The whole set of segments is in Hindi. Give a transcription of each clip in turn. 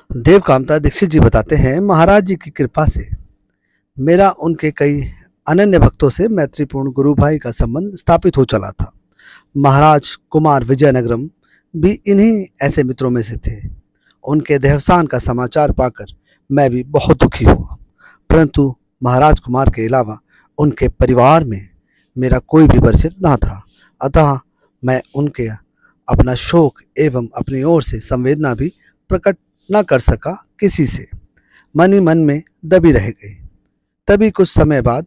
देव कामता दीक्षित जी बताते हैं, महाराज जी की कृपा से मेरा उनके कई अनन्य भक्तों से मैत्रीपूर्ण गुरु भाई का संबंध स्थापित हो चला था। महाराज कुमार विजयनगरम भी इन्हीं ऐसे मित्रों में से थे। उनके देहावसान का समाचार पाकर मैं भी बहुत दुखी हुआ, परंतु महाराज कुमार के अलावा उनके परिवार में मेरा कोई भी परिचित न था। अतः मैं उनके अपना शोक एवं अपनी ओर से संवेदना भी प्रकट न कर सका। किसी से मन ही मन में दबी रह गई। तभी कुछ समय बाद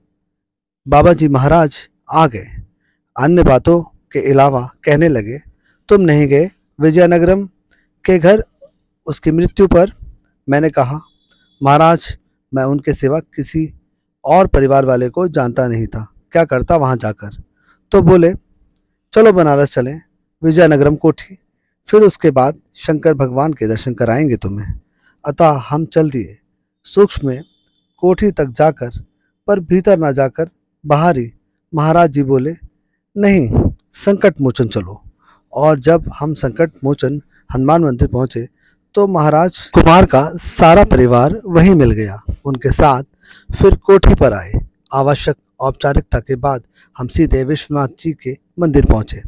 बाबा जी महाराज आ गए। अन्य बातों के अलावा कहने लगे, तुम नहीं गए विजयनगरम के घर उसकी मृत्यु पर? मैंने कहा, महाराज मैं उनके सिवा किसी और परिवार वाले को जानता नहीं था, क्या करता वहाँ जाकर। तो बोले, चलो बनारस चलें, विजयनगरम कोठी, फिर उसके बाद शंकर भगवान के दर्शन कराएंगे तुम्हें। अतः हम चल दिए। सूक्ष्म में कोठी तक जाकर, पर भीतर न जाकर बाहर ही महाराज जी बोले, नहीं, संकट मोचन चलो। और जब हम संकट मोचन हनुमान मंदिर पहुंचे तो महाराज कुमार का सारा परिवार वहीं मिल गया। उनके साथ फिर कोठी पर आए। आवश्यक औपचारिकता के बाद हम सीधे विश्वनाथ जी के मंदिर पहुंचे,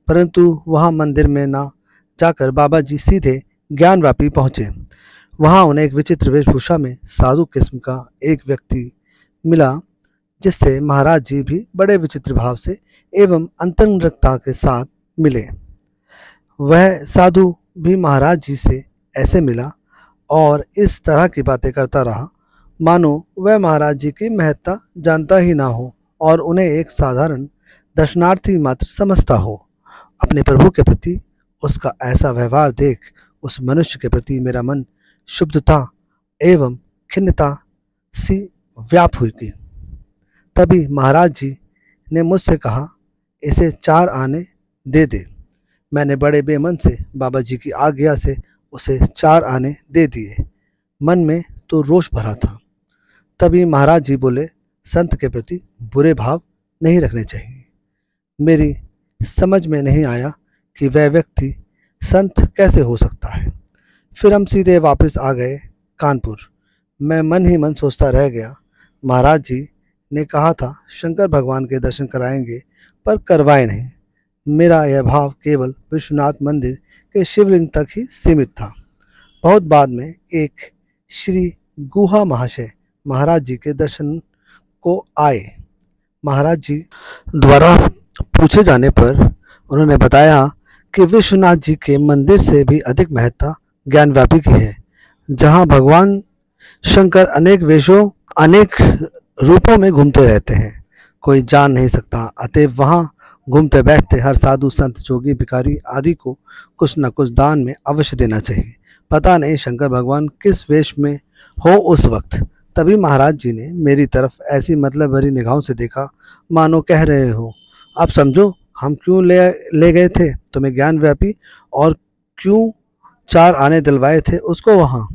परंतु वहां मंदिर में ना जाकर बाबा जी सीधे ज्ञानव्यापी पहुंचे। वहां उन्हें एक विचित्र वेशभूषा में साधु किस्म का एक व्यक्ति मिला, जिससे महाराज जी भी बड़े विचित्र भाव से एवं अंतरंगता के साथ मिले। वह साधु भी महाराज जी से ऐसे मिला और इस तरह की बातें करता रहा मानो वह महाराज जी की महत्ता जानता ही ना हो और उन्हें एक साधारण दर्शनार्थी मात्र समझता हो। अपने प्रभु के प्रति उसका ऐसा व्यवहार देख उस मनुष्य के प्रति मेरा मन शुद्धता एवं खिन्नता सी व्याप हुई। तभी महाराज जी ने मुझसे कहा, इसे 4 आने दे दे। मैंने बड़े बेमन से बाबा जी की आज्ञा से उसे 4 आने दे दिए। मन में तो रोष भरा था। तभी महाराज जी बोले, संत के प्रति बुरे भाव नहीं रखने चाहिए। मेरी समझ में नहीं आया कि वह व्यक्ति संत कैसे हो सकता है। फिर हम सीधे वापस आ गए कानपुर। मैं मन ही मन सोचता रह गया। महाराज जी ने कहा था शंकर भगवान के दर्शन कराएंगे, पर करवाए नहीं। मेरा यह भाव केवल विश्वनाथ मंदिर के शिवलिंग तक ही सीमित था। बहुत बाद में एक श्री गुहा महाशय महाराज जी के दर्शन को आए। महाराज जी द्वारा पूछे जाने पर उन्होंने बताया कि विश्वनाथ जी के मंदिर से भी अधिक महत्ता ज्ञानव्यापी की है, जहाँ भगवान शंकर अनेक वेशों अनेक रूपों में घूमते रहते हैं, कोई जान नहीं सकता। अतएव वहाँ घूमते बैठते हर साधु संत जोगी भिखारी आदि को कुछ न कुछ दान में अवश्य देना चाहिए। पता नहीं शंकर भगवान किस वेश में हो उस वक्त। तभी महाराज जी ने मेरी तरफ ऐसी मतलब भरी निगाहों से देखा मानो कह रहे हो, अब समझो हम क्यों ले गए थे तुम्हें ज्ञानव्यापी और क्यों 4 आने दिलवाए थे उसको वहाँ।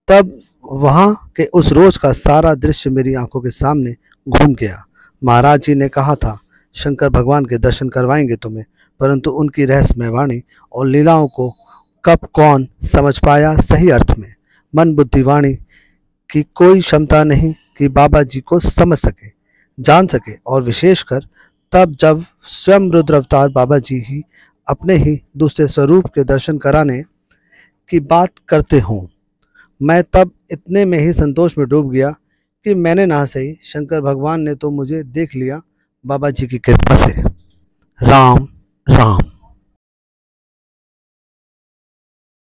तब वहाँ के उस रोज का सारा दृश्य मेरी आंखों के सामने घूम गया। महाराज जी ने कहा था शंकर भगवान के दर्शन करवाएंगे तुम्हें, परंतु उनकी रहस्यमय वाणी और लीलाओं को कब कौन समझ पाया सही अर्थ में। मन बुद्धि वाणी की कोई क्षमता नहीं कि बाबा जी को समझ सके, जान सके, और विशेषकर तब जब स्वयं रुद्र अवतार बाबा जी ही अपने ही दूसरे स्वरूप के दर्शन कराने की बात करते हों। मैं तब इतने में ही संतोष में डूब गया कि मैंने ना सही शंकर भगवान ने तो मुझे देख लिया बाबा जी की कृपा से। राम राम।